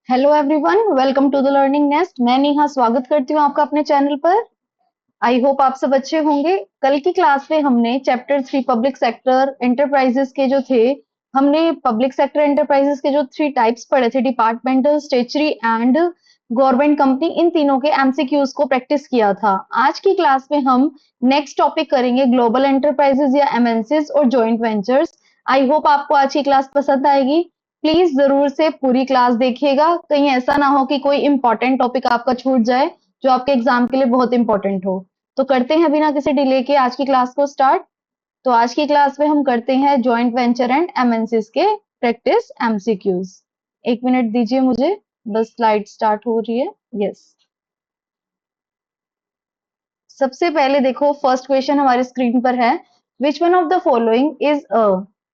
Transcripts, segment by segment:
Hello everyone, welcome to the learning nest. मैं नेहा स्वागत करती हूँ आपका अपने चैनल पर। आई होप आप सब अच्छे होंगे। कल की क्लास में हमने चैप्टर 3 पब्लिक सेक्टर एंटरप्राइजेस के जो थे, हमने पब्लिक सेक्टर एंटरप्राइजेस के जो 3 टाइप्स पढ़े थे, departmental, statutory and government company, इन तीनों के एमसीक्यूज को प्रैक्टिस किया था। आज की क्लास में हम नेक्स्ट टॉपिक करेंगे ग्लोबल एंटरप्राइजेस या एमएनसीज और जॉइंट वेंचर्स। आई होप आपको आज की क्लास पसंद आएगी। प्लीज जरूर से पूरी क्लास देखिएगा, कहीं ऐसा ना हो कि कोई इंपॉर्टेंट टॉपिक आपका छूट जाए जो आपके एग्जाम के लिए बहुत इंपॉर्टेंट हो। तो करते हैं बिना किसी डिले के आज की क्लास को स्टार्ट। तो आज की क्लास में हम करते हैं जॉइंट वेंचर एंड एमएनसीज के प्रैक्टिस एमसीक्यूज। एक मिनट दीजिए मुझे, बस स्लाइड स्टार्ट हो रही है। यस, सबसे पहले देखो फर्स्ट क्वेश्चन हमारे स्क्रीन पर है, which one of the following is अ।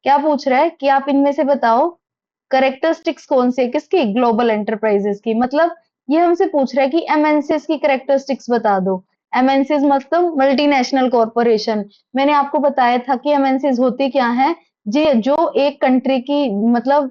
क्या पूछ रहा है कि आप इनमें से बताओ करेक्टरिस्टिक्स कौन से किसकी, ग्लोबल एंटरप्राइजेस की। मतलब ये हमसे पूछ रहा है कि एमएनसीज की करेक्टरिस्टिक्स बता दो। एमएनसीज मतलब मल्टीनेशनल कॉरपोरेशन। मैंने आपको बताया था कि एमएनसीज होती क्या है, जी जो एक कंट्री की, मतलब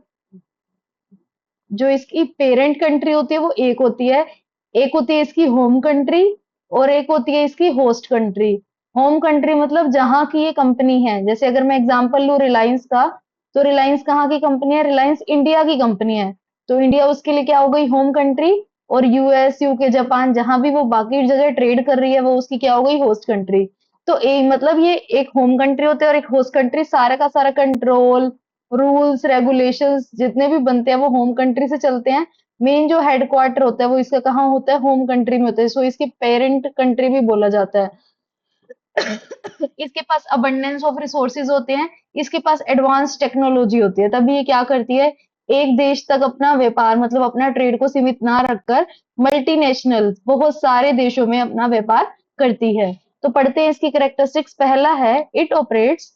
जो इसकी पेरेंट कंट्री होती है वो एक होती है इसकी होम कंट्री, और एक होती है इसकी होस्ट कंट्री। होम कंट्री मतलब जहां की ये कंपनी है। जैसे अगर मैं एग्जांपल लूं रिलायंस का, तो रिलायंस कहाँ की कंपनी है, रिलायंस इंडिया की कंपनी है। तो इंडिया उसके लिए क्या हो गई, होम कंट्री। और यूएस, यूके, जापान, जहां भी वो बाकी जगह ट्रेड कर रही है, वो उसकी क्या हो गई, होस्ट कंट्री। तो मतलब ये एक होम कंट्री होते हैं और एक होस्ट कंट्री। सारा का सारा कंट्रोल, रूल्स रेगुलेशंस जितने भी बनते हैं वो होम कंट्री से चलते हैं। मेन जो हेडक्वार्टर होता है वो इसका कहाँ होता है, होम कंट्री में होता है। सो इसकी पेरेंट कंट्री भी बोला जाता है। इसके पास अबंडेंस ऑफ रिसोर्सेज होते हैं, इसके पास एडवांस टेक्नोलॉजी होती है। तभी ये क्या करती है, एक देश तक अपना व्यापार, मतलब अपना ट्रेड को सीमित ना रखकर मल्टीनेशनल बहुत सारे देशों में अपना व्यापार करती है। तो पढ़ते हैं इसकी कैरेक्टरिस्टिक्स। पहला है, it operates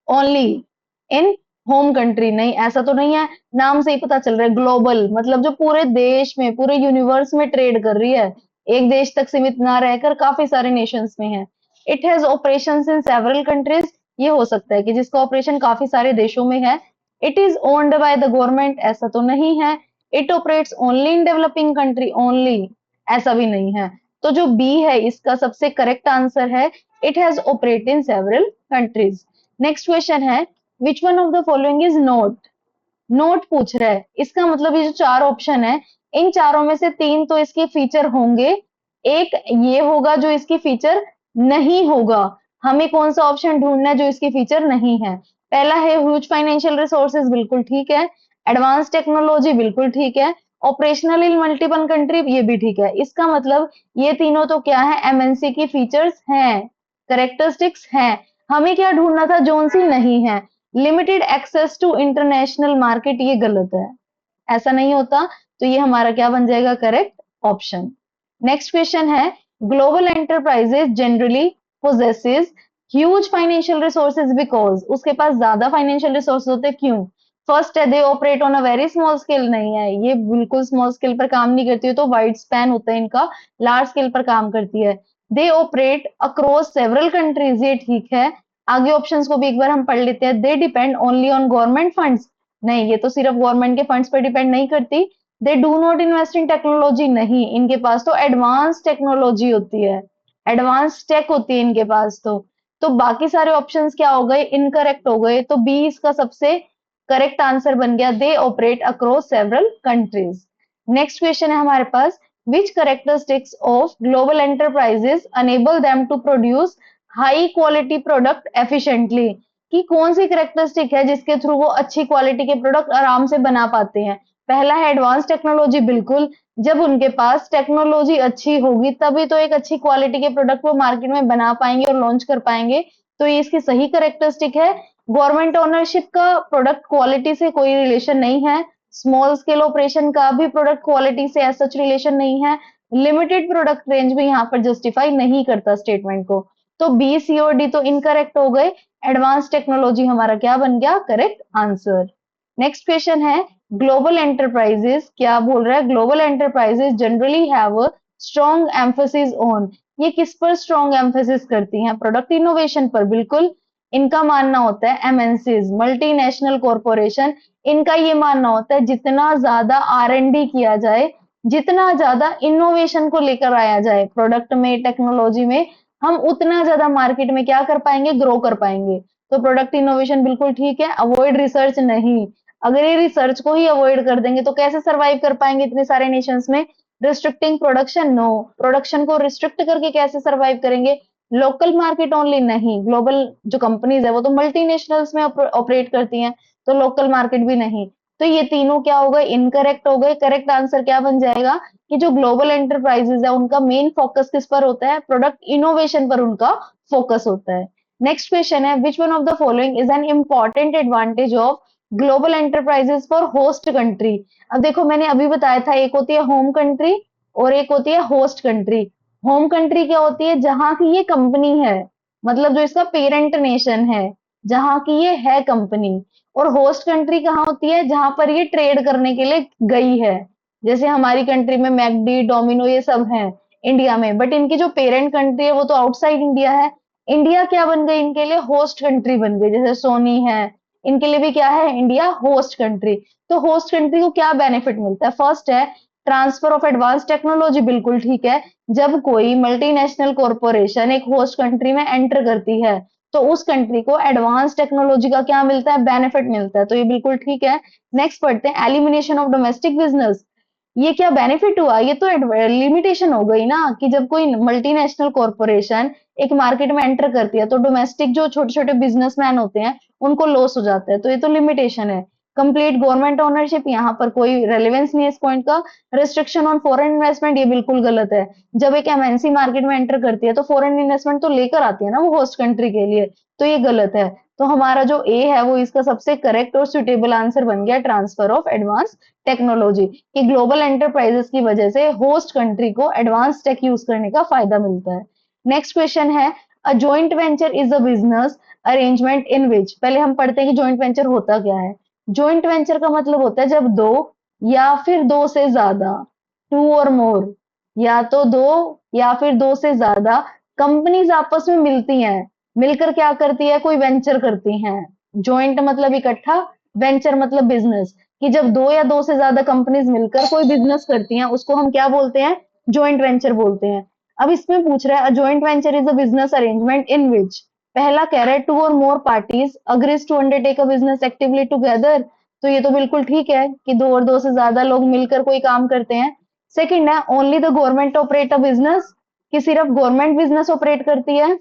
only in home country. नहीं, ऐसा तो नहीं है, नाम से ही पता चल रहा है ग्लोबल, मतलब जो पूरे देश में, पूरे यूनिवर्स में ट्रेड कर रही है, एक देश तक सीमित ना रहकर काफी सारे नेशंस में है। It has operations in several countries. ये हो सकता है कि जिसका ऑपरेशन काफी सारे देशों में है। It is owned by the government, ऐसा तो नहीं है। It operates only in developing country, only, ऐसा भी नहीं है। तो जो बी है इसका सबसे करेक्ट आंसर है, it has operate in several countries. Next question है, which one of the following is not. Not पूछ रहा है, इसका मतलब ये जो चार ऑप्शन है, इन चारों में से तीन तो इसके फीचर होंगे, एक ये होगा जो इसकी फीचर नहीं होगा। हमें कौन सा ऑप्शन ढूंढना है जो इसकी फीचर नहीं है। पहला है ह्यूज फाइनेंशियल रिसोर्सेज, बिल्कुल ठीक है। एडवांस टेक्नोलॉजी, बिल्कुल ठीक है। ऑपरेशनल इन मल्टीपल कंट्री, ये भी ठीक है। इसका मतलब ये तीनों तो क्या है, एमएनसी की फीचर्स हैं, करेक्टरिस्टिक्स हैं। हमें क्या ढूंढना था, जोन सी नहीं है। Limited access to international market, ये गलत है, ऐसा नहीं होता। तो ये हमारा क्या बन जाएगा, करेक्ट ऑप्शन। नेक्स्ट क्वेश्चन है, global enterprises generally possesses huge financial resources because, उसके पास ज्यादा फाइनेंशियल रिसोर्स होते हैं, क्यों। फर्स्ट है, they operate on a very small scale. नहीं है, ये बिल्कुल स्मॉल स्केल पर काम नहीं करती है, तो वाइड स्पैन होता है इनका, लार्ज स्केल पर काम करती है। दे ऑपरेट अक्रॉस सेवरल कंट्रीज, ये ठीक है। आगे ऑप्शंस को भी एक बार हम पढ़ लेते हैं। They depend only on government funds. नहीं, ये तो सिर्फ गवर्नमेंट के फंड्स पर डिपेंड नहीं करती। They do not invest in technology. नहीं, इनके पास तो एडवांस टेक्नोलॉजी होती है, एडवांस टेक होती है इनके पास तो बाकी सारे ऑप्शंस क्या हो गए, इनकरेक्ट हो गए। तो बी इसका सबसे करेक्ट आंसर बन गया, they operate across several countries. Next question है हमारे पास, which characteristics of global enterprises enable them to produce high quality product efficiently. कि कौन सी करेक्टरिस्टिक है जिसके थ्रू वो अच्छी क्वालिटी के प्रोडक्ट आराम से बना पाते हैं। पहला है एडवांस टेक्नोलॉजी, बिल्कुल। जब उनके पास टेक्नोलॉजी अच्छी होगी तभी तो एक अच्छी क्वालिटी के प्रोडक्ट वो मार्केट में बना पाएंगे और लॉन्च कर पाएंगे। तो ये इसकी सही करेक्टरिस्टिक है। गवर्नमेंट ओनरशिप का प्रोडक्ट क्वालिटी से कोई रिलेशन नहीं है। स्मॉल स्केल ऑपरेशन का भी प्रोडक्ट क्वालिटी से एज सच रिलेशन नहीं है। लिमिटेड प्रोडक्ट रेंज भी यहाँ पर जस्टिफाई नहीं करता स्टेटमेंट को। तो बी, सी और डी तो इनकरेक्ट हो गए। एडवांस टेक्नोलॉजी हमारा क्या बन गया, करेक्ट आंसर। नेक्स्ट क्वेश्चन है, ग्लोबल एंटरप्राइजेस क्या बोल रहा है, global enterprises generally have strong emphasis on. ये किस पर स्ट्रॉन्ग एम्फोसिस करती हैं, प्रोडक्ट इनोवेशन पर, बिल्कुल। इनका मानना होता है एमएनसीज, मल्टीनेशनल कॉरपोरेशन, इनका ये मानना होता है जितना ज्यादा R&D किया जाए, जितना ज्यादा इनोवेशन को लेकर आया जाए प्रोडक्ट में, टेक्नोलॉजी में, हम उतना ज्यादा मार्केट में क्या कर पाएंगे, ग्रो कर पाएंगे। तो प्रोडक्ट इनोवेशन बिल्कुल ठीक है, अवॉइड रिसर्च नहीं। अगर ये रिसर्च को ही अवॉइड कर देंगे तो कैसे सरवाइव कर पाएंगे इतने सारे नेशंस में। रिस्ट्रिक्टिंग प्रोडक्शन, नो, प्रोडक्शन को रिस्ट्रिक्ट करके कैसे सरवाइव करेंगे। लोकल मार्केट ओनली नहीं, ग्लोबल जो कंपनीज है वो तो मल्टीनेशनल्स में ऑपरेट करती हैं, तो लोकल मार्केट भी नहीं। तो ये तीनों क्या हो गए, इनकरेक्ट हो गए। करेक्ट आंसर क्या बन जाएगा कि जो ग्लोबल एंटरप्राइजेस है उनका मेन फोकस किस पर होता है, प्रोडक्ट इनोवेशन पर उनका फोकस होता है। नेक्स्ट क्वेश्चन है, which one of the following is an important advantage of global enterprises for host country. अब देखो मैंने अभी बताया था, एक होती है होम कंट्री और एक होती है होस्ट कंट्री। होम कंट्री क्या होती है, जहां की ये कंपनी है, मतलब जो इसका पेरेंट नेशन है, जहां की ये है कंपनी। और होस्ट कंट्री कहाँ होती है, जहां पर ये ट्रेड करने के लिए गई है। जैसे हमारी कंट्री में मैकडी, डोमिनो ये सब हैं इंडिया में, बट इनकी जो पेरेंट कंट्री है वो तो आउटसाइड इंडिया है। इंडिया क्या बन गई इनके लिए, होस्ट कंट्री बन गई। जैसे सोनी है, इनके लिए भी क्या है, इंडिया होस्ट कंट्री। तो होस्ट कंट्री को क्या बेनिफिट मिलता है, फर्स्ट है ट्रांसफर ऑफ एडवांस टेक्नोलॉजी, बिल्कुल ठीक है। जब कोई मल्टीनेशनल कॉरपोरेशन एक होस्ट कंट्री में एंटर करती है तो उस कंट्री को एडवांस टेक्नोलॉजी का क्या मिलता है, बेनिफिट मिलता है, तो ये बिल्कुल ठीक है। नेक्स्ट पढ़ते हैं, एलिमिनेशन ऑफ डोमेस्टिक बिजनेस। ये क्या बेनिफिट हुआ, ये तो लिमिटेशन हो गई ना, कि जब कोई मल्टीनेशनल कॉरपोरेशन एक मार्केट में एंटर करती है तो डोमेस्टिक जो छोटे छोटे बिजनेसमैन होते हैं उनको लॉस हो जाता है, तो ये तो लिमिटेशन है। कंप्लीट गवर्नमेंट ओनरशिप, यहाँ पर कोई रेलेवेंस नहीं है इस पॉइंट का। रिस्ट्रिक्शन ऑन फॉरेन इन्वेस्टमेंट, ये बिल्कुल गलत है। जब एक एमएनसी मार्केट में एंटर करती है तो फॉरेन इन्वेस्टमेंट तो लेकर आती है ना वो होस्ट कंट्री के लिए, तो ये गलत है। तो हमारा जो ए है वो इसका सबसे करेक्ट और सुटेबल आंसर बन गया, ट्रांसफर ऑफ एडवांस टेक्नोलॉजी, कि ग्लोबल एंटरप्राइजेस की वजह से होस्ट कंट्री को एडवांस टेक यूज करने का फायदा मिलता है। नेक्स्ट क्वेश्चन है, a joint venture is a business arrangement in which. पहले हम पढ़ते हैं कि जॉइंट वेंचर होता क्या है। जॉइंट वेंचर का मतलब होता है जब दो या फिर दो से ज्यादा, टू और मोर, या तो दो या फिर दो से ज्यादा कंपनीज आपस में मिलती हैं, मिलकर क्या करती है, कोई वेंचर करती हैं। जॉइंट मतलब इकट्ठा, वेंचर मतलब बिजनेस, कि जब दो या दो से ज्यादा कंपनीज मिलकर कोई बिजनेस करती हैं उसको हम क्या बोलते हैं, जॉइंट वेंचर बोलते हैं। अब इसमें पूछ रहा है, a joint venture is a business arrangement in which. पहला कह रहा है two or more parties agrees to undertake a business actively together, तो ये तो बिल्कुल ठीक है कि दो और दो से ज्यादा लोग मिलकर कोई काम करते हैं। सेकंड है, only the government operate a business, कि सिर्फ गवर्नमेंट बिजनेस ऑपरेट करती है,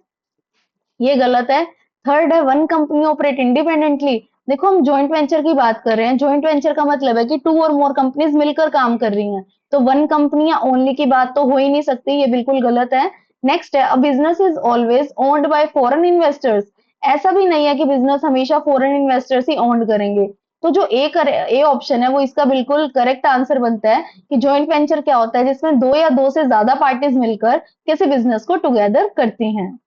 ये गलत है। थर्ड है, वन कंपनी ऑपरेट इंडिपेंडेंटली। देखो हम जॉइंट वेंचर की बात कर रहे हैं, जॉइंट वेंचर का मतलब है कि टू और मोर कंपनीज मिलकर काम कर रही हैं, तो वन कंपनी या ओनली की बात तो हो ही नहीं सकती, ये बिल्कुल गलत है। नेक्स्ट है, a business is always owned by foreign investors. ऐसा भी नहीं है कि बिजनेस हमेशा फॉरेन इन्वेस्टर्स ही ओन्ड करेंगे। तो जो ए ऑप्शन है वो इसका बिल्कुल करेक्ट आंसर बनता है, कि जॉइंट वेंचर क्या होता है, जिसमें दो या दो से ज्यादा पार्टीज मिलकर किसी बिजनेस को टुगेदर करती हैं।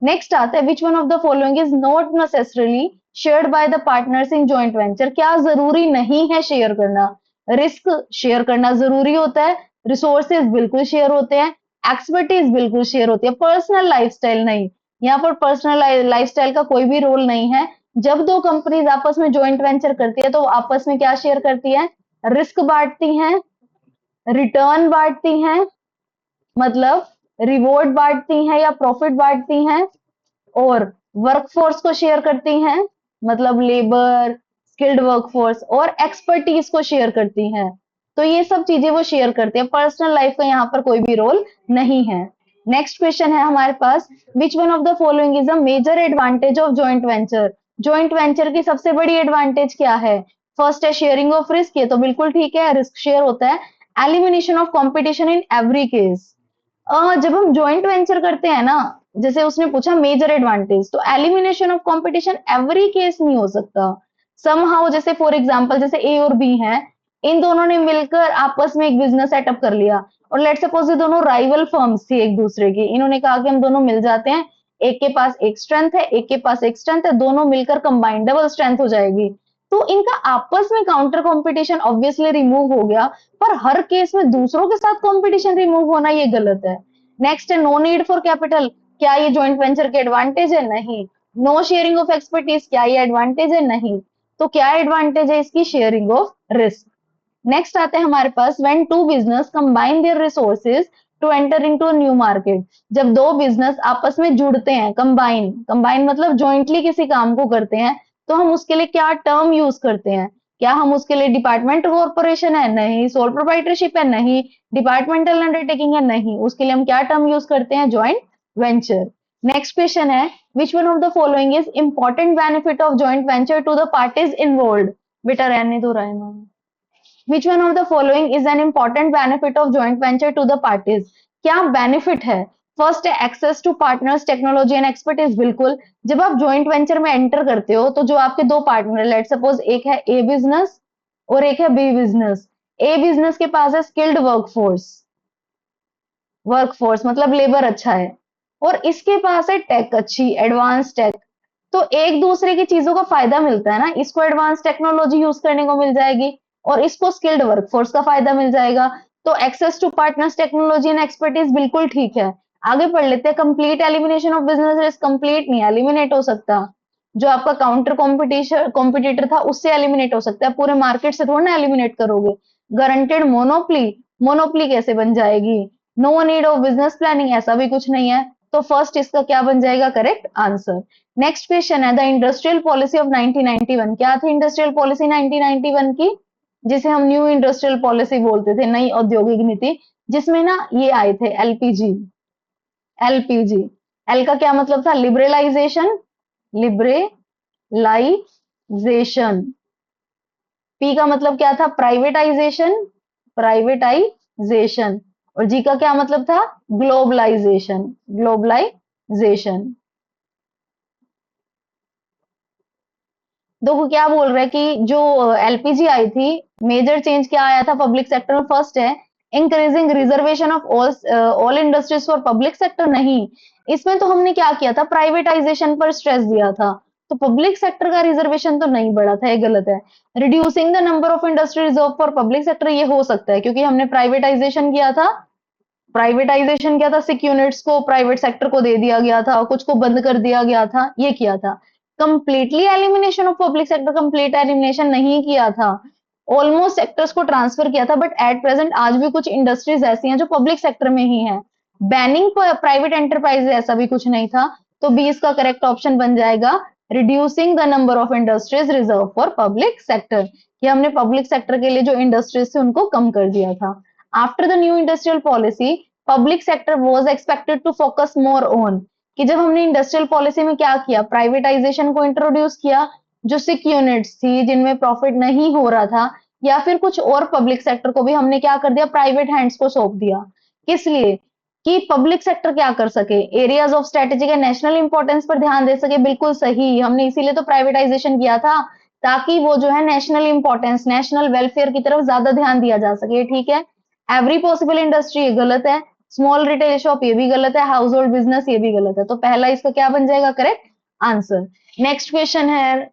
नेक्स्ट आता है, which one of the following is not necessarily shared by the partners in joint venture. क्या जरूरी नहीं है शेयर करना, रिस्क शेयर करना जरूरी होता है, रिसोर्सेज बिल्कुल शेयर होते हैं, एक्सपर्टीज बिल्कुल शेयर होती है, पर्सनल लाइफस्टाइल नहीं। यहाँ पर पर्सनल लाइफस्टाइल का कोई भी रोल नहीं है। जब दो कंपनीज आपस में जॉइंट वेंचर करती है तो आपस में क्या शेयर करती है, रिस्क बांटती हैं, रिटर्न बांटती हैं, मतलब रिवॉर्ड बांटती हैं या प्रॉफिट बांटती हैं, और वर्कफोर्स को शेयर करती हैं, मतलब लेबर, स्किल्ड वर्कफोर्स, और एक्सपर्टीज को शेयर करती हैं। तो ये सब चीजें वो शेयर करती हैं, पर्सनल लाइफ का यहाँ पर कोई भी रोल नहीं है। नेक्स्ट क्वेश्चन है हमारे पास, which one of the following is a major advantage of joint venture. Joint venture की सबसे बड़ी एडवांटेज क्या है, फर्स्ट है शेयरिंग ऑफ रिस्क, ये तो बिल्कुल ठीक है, रिस्क शेयर होता है। Elimination of competition in every case. जब हम जॉइंट वेंचर करते हैं ना, जैसे उसने पूछा मेजर एडवांटेज, तो elimination of competition every case नहीं हो सकता। समहाउ, जैसे फॉर एग्जांपल जैसे ए और बी हैं, इन दोनों ने मिलकर आपस में एक बिजनेस सेटअप कर लिया, और लेट सपोज ये दोनों राइवल फर्म्स थी एक दूसरे की, इन्होंने कहा कि हम दोनों मिल जाते हैं, एक के पास एक स्ट्रेंथ है, एक के पास एक स्ट्रेंथ है, दोनों मिलकर कंबाइंड डबल स्ट्रेंथ हो जाएगी। तो इनका आपस में काउंटर कंपटीशन ऑब्वियसली रिमूव हो गया, पर हर केस में दूसरों के साथ कंपटीशन रिमूव होना ये गलत है। नेक्स्ट है, नो नीड फॉर कैपिटल। क्या ये जॉइंट वेंचर के एडवांटेज है, नहीं। नो शेयरिंग ऑफ एक्सपर्टीज, क्या ये एडवांटेज है, नहीं। तो क्या एडवांटेज है इसकी? Sharing of risk. नेक्स्ट आते हैं हमारे पास when two business combine their resources to enter into a new market. जब दो बिजनेस आपस में जुड़ते हैं, कंबाइन, कंबाइन मतलब जॉइंटली किसी काम को करते हैं, तो हम उसके लिए क्या टर्म यूज करते हैं? क्या हम उसके लिए डिपार्टमेंट कॉर्पोरेशन है? नहीं। सोल प्रोप्राइटरशिप है? नहीं। डिपार्टमेंटल अंडरटेकिंग है? नहीं। उसके लिए हम क्या टर्म यूज करते हैं? Joint venture. नेक्स्ट क्वेश्चन है which one of the following is important benefit of joint venture to the parties involve. बेटा रहने दो Raima. Which one of the following is an important benefit of joint venture to the parties? क्या benefit है? First है access to partners, technology and expertise. बिल्कुल, जब आप joint venture में एंटर करते हो तो जो आपके दो पार्टनर, लेट सपोज एक है ए बिजनेस और एक है बी बिजनेस। ए बिजनेस के पास है स्किल्ड वर्कफोर्स, वर्कफोर्स मतलब लेबर अच्छा है, और इसके पास है टेक अच्छी, एडवांस टेक। तो एक दूसरे की चीजों का फायदा मिलता है ना, इसको एडवांस टेक्नोलॉजी यूज करने को मिल जाएगी और इसको स्किल्ड वर्कफोर्स का फायदा मिल जाएगा। तो access to partners, technology and expertise बिल्कुल ठीक है। आगे पढ़ लेते हैं। Complete elimination of business risk, complete नहीं, एलिमिनेट हो सकता। जो आपका काउंटर कॉम्पिटिशन कॉम्पिटिटर था उससे एलिमिनेट हो सकता है, पूरे मार्केट से थोड़ा ना एलिमिनेट करोगे। गारंटेड मोनोपली, मोनोपली कैसे बन जाएगी? No need of business planning, ऐसा भी कुछ नहीं है। तो फर्स्ट इसका क्या बन जाएगा करेक्ट आंसर। नेक्स्ट क्वेश्चन है द इंडस्ट्रियल पॉलिसी ऑफ 1991। क्या थी इंडस्ट्रियल पॉलिसी 1991 की? जिसे हम न्यू इंडस्ट्रियल पॉलिसी बोलते थे, नई औद्योगिक नीति, जिसमें ना ये आए थे एलपीजी। एलपीजी, एल का क्या मतलब था? Liberalisation, liberalisation. पी का मतलब क्या था? Privatisation, privatisation. और जी का क्या मतलब था? Globalisation, globalisation. देखो क्या बोल रहा है कि जो एलपीजी आई थी, मेजर चेंज क्या आया था पब्लिक सेक्टर में? फर्स्ट है increasing reservation of all industries for public sector. नहीं, इसमें तो हमने क्या किया था? प्राइवेटाइजेशन पर स्ट्रेस दिया था, तो पब्लिक सेक्टर का रिजर्वेशन तो नहीं बढ़ा था, ये गलत है। Reducing the number of industry reserve for public sector, ये हो सकता है क्योंकि हमने प्राइवेटाइजेशन किया था। प्राइवेटाइजेशन क्या था? सिक यूनिट्स को प्राइवेट सेक्टर को दे दिया गया था, कुछ को बंद कर दिया गया था, ये किया था। Completely elimination of public sector, complete elimination नहीं किया था, ऑलमोस्ट सेक्टर्स को ट्रांसफर किया था, बट एट प्रेजेंट आज भी कुछ इंडस्ट्रीज ऐसी हैं जो पब्लिक सेक्टर में ही हैं। बैनिंग प्राइवेट एंटरप्राइज, ऐसा भी कुछ नहीं था। तो बी इसका करेक्ट ऑप्शन बन जाएगा reducing the number of industries reserve for public sector. ये हमने पब्लिक सेक्टर के लिए जो इंडस्ट्रीज थे उनको कम कर दिया था। After the new industrial policy public sector was expected to focus more on, कि जब हमने इंडस्ट्रियल पॉलिसी में क्या किया? प्राइवेटाइजेशन को इंट्रोड्यूस किया, जो सिक यूनिट्स थी जिनमें प्रॉफिट नहीं हो रहा था, या फिर कुछ और पब्लिक सेक्टर को भी हमने क्या कर दिया? प्राइवेट हैंड्स को सौंप दिया। किस लिए? कि पब्लिक सेक्टर क्या कर सके? Areas of strategic and national importance पर ध्यान दे सके। बिल्कुल सही, हमने इसीलिए तो प्राइवेटाइजेशन किया था, ताकि वो जो है नेशनल इंपॉर्टेंस, नेशनल वेलफेयर की तरफ ज्यादा ध्यान दिया जा सके। ठीक है। एवरी पॉसिबल इंडस्ट्री, ये गलत है। स्मॉल रिटेल शॉप, ये भी गलत है। हाउस होल्ड बिजनेस, ये भी गलत है। तो पहला इसका क्या बन जाएगा करेक्ट आंसर। नेक्स्ट क्वेश्चन है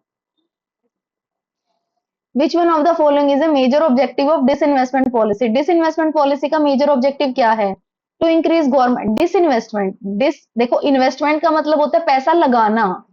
which one of the following is a major objective of disinvestment policy. Disinvestment policy का मेजर ऑब्जेक्टिव क्या है? To increase government disinvestment. Dis देखो, इन्वेस्टमेंट का मतलब होता है पैसा लगाना।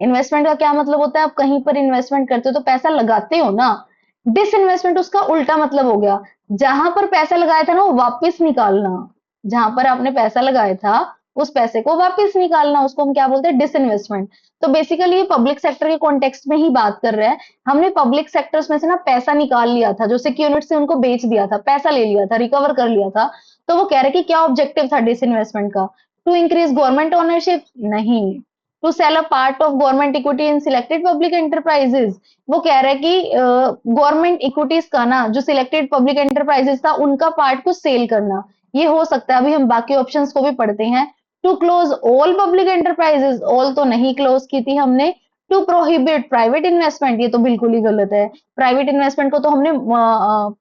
इन्वेस्टमेंट का क्या मतलब होता है? आप कहीं पर इन्वेस्टमेंट करते हो तो पैसा लगाते हो ना। डिसइन्वेस्टमेंट उसका उल्टा मतलब हो गया, जहां पर पैसा लगाया था ना वो वापस निकालना। जहां पर आपने पैसा लगाया था उस पैसे को वापस निकालना, उसको हम क्या बोलते हैं? डिसइन्वेस्टमेंट। तो बेसिकली ये पब्लिक सेक्टर के कॉन्टेक्स्ट में ही बात कर रहे हैं। हमने पब्लिक सेक्टर्स में से ना पैसा निकाल लिया था, जो सिक्योरिटी से उनको बेच दिया था, पैसा ले लिया था, रिकवर कर लिया था। तो वो कह रहे कि क्या ऑब्जेक्टिव था डिसइन्वेस्टमेंट का? To increase government ownership? नहीं। To sell a part of government equity in selected public enterprises. वो कह रहा है कि गवर्नमेंट इक्विटीज का ना, जो सिलेक्टेड पब्लिक एंटरप्राइजेस था उनका पार्ट को सेल करना, ये हो सकता है। अभी हम बाकी ऑप्शंस को भी पढ़ते हैं। To close all public enterprises, all तो नहीं क्लोज की थी हमने। टू प्रोहिबिट प्राइवेट इन्वेस्टमेंट, ये तो बिल्कुल ही गलत है। प्राइवेट इन्वेस्टमेंट को तो हमने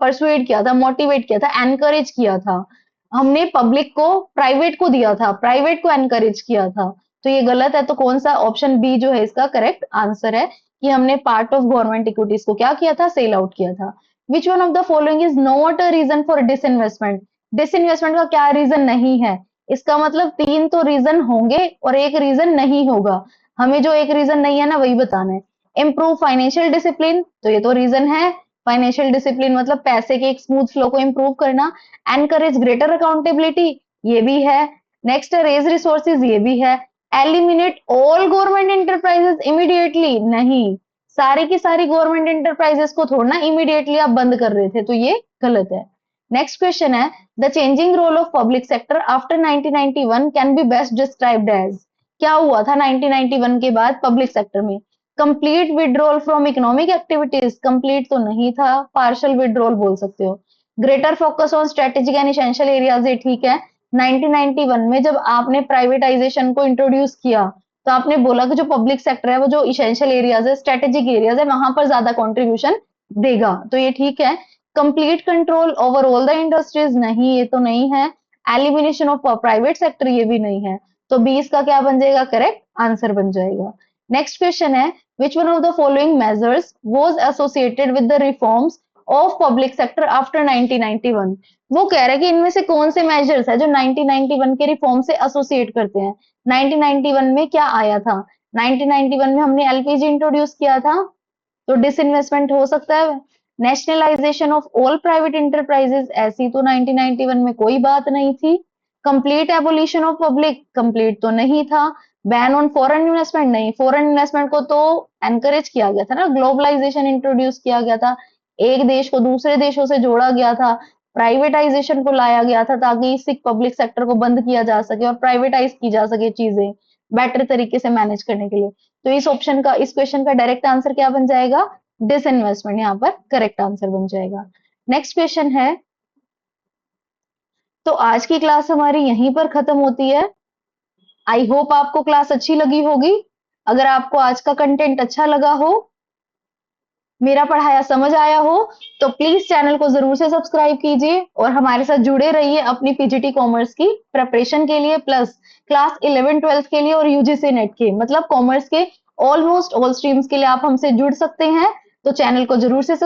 परसुएड किया था, मोटिवेट किया था, एनकरेज किया था। हमने पब्लिक को प्राइवेट को दिया था, प्राइवेट को एनकरेज किया था। तो ये गलत है। तो कौन सा ऑप्शन बी जो है इसका करेक्ट आंसर है, कि हमने पार्ट ऑफ गवर्नमेंट इक्विटीज को क्या किया था? सेल आउट किया था। Which one of the following is not a reason for disinvestment. Disinvestment का क्या रीजन नहीं है? इसका मतलब तीन तो रीजन होंगे और एक रीजन नहीं होगा। हमें जो एक रीजन नहीं है ना वही बताना है। इम्प्रूव फाइनेंशियल डिसिप्लिन, तो ये तो रीजन है। फाइनेंशियल डिसिप्लिन मतलब पैसे के एक स्मूथ फ्लो को इम्प्रूव करना। एनकरेज ग्रेटर अकाउंटेबिलिटी, ये भी है। नेक्स्ट है रेज रिसोर्सेज, ये भी है। Eliminate all government enterprises immediately, नहीं, सारी की सारी गवर्नमेंट इंटरप्राइजेस को थोड़ा ना इमीडिएटली आप बंद कर रहे थे, तो ये गलत है। नेक्स्ट क्वेश्चन है the changing role of public sector after 1991 can be best described as, क्या हुआ था 1991 के बाद पब्लिक सेक्टर में? Complete withdrawal from economic activities, complete तो नहीं था, पार्शियल विड्रॉल बोल सकते हो। Greater focus on strategic and essential areas, ये ठीक है। 1991 में जब आपने प्राइवेटाइजेशन को इंट्रोड्यूस किया तो आपने बोला कि जो पब्लिक सेक्टर है वो जो इसेंशियल एरियाज है, स्ट्रेटेजिक एरियाज है, वहां पर ज्यादा कंट्रीब्यूशन देगा, तो ये ठीक है। Complete control over all the industries, नहीं, ये तो नहीं है। एलिमिनेशन ऑफ प्राइवेट सेक्टर, ये भी नहीं है। तो 20 का क्या बन जाएगा? करेक्ट आंसर बन जाएगा। नेक्स्ट क्वेश्चन है which one of the following measures was associated with the reforms of public sector after 1991? वो कह रहा है कि इनमें से कौन से मेजर्स है जो 1991 के रिफॉर्म से एसोसिएट करते हैं। 1991 में क्या आया था? 1991 में हमने एलपीजी इंट्रोड्यूस किया था, तो डिसइन्वेस्टमेंट हो सकता है। Nationalisation of all private enterprises, ऐसी तो 1991 में कोई बात नहीं थी। Complete abolition of public, complete तो नहीं था। बैन ऑन फॉरेन इन्वेस्टमेंट, नहीं, फॉरेन इन्वेस्टमेंट को तो एनकरेज किया गया था ना, ग्लोबलाइजेशन इंट्रोड्यूस किया गया था, एक देश को दूसरे देशों से जोड़ा गया था। प्राइवेटाइजेशन को लाया गया था ताकि इस पब्लिक सेक्टर को बंद किया जा सके और प्राइवेटाइज की जा सके चीजें बेटर तरीके से मैनेज करने के लिए। तो इस ऑप्शन का, इस क्वेश्चन का डायरेक्ट आंसर क्या बन जाएगा? डिसइन्वेस्टमेंट, यहाँ पर करेक्ट आंसर बन जाएगा। नेक्स्ट क्वेश्चन है, तो आज की क्लास हमारी यहीं पर खत्म होती है। आई होप आपको क्लास अच्छी लगी होगी। अगर आपको आज का कंटेंट अच्छा लगा हो, मेरा पढ़ाया समझ आया हो, तो प्लीज चैनल को जरूर से सब्सक्राइब कीजिए और हमारे साथ जुड़े रहिए अपनी पीजीटी कॉमर्स की प्रिपरेशन के लिए, प्लस क्लास 11-12 के लिए और यूजीसी नेट के, मतलब कॉमर्स के ऑलमोस्ट ऑल स्ट्रीम्स के लिए आप हमसे जुड़ सकते हैं। तो चैनल को जरूर से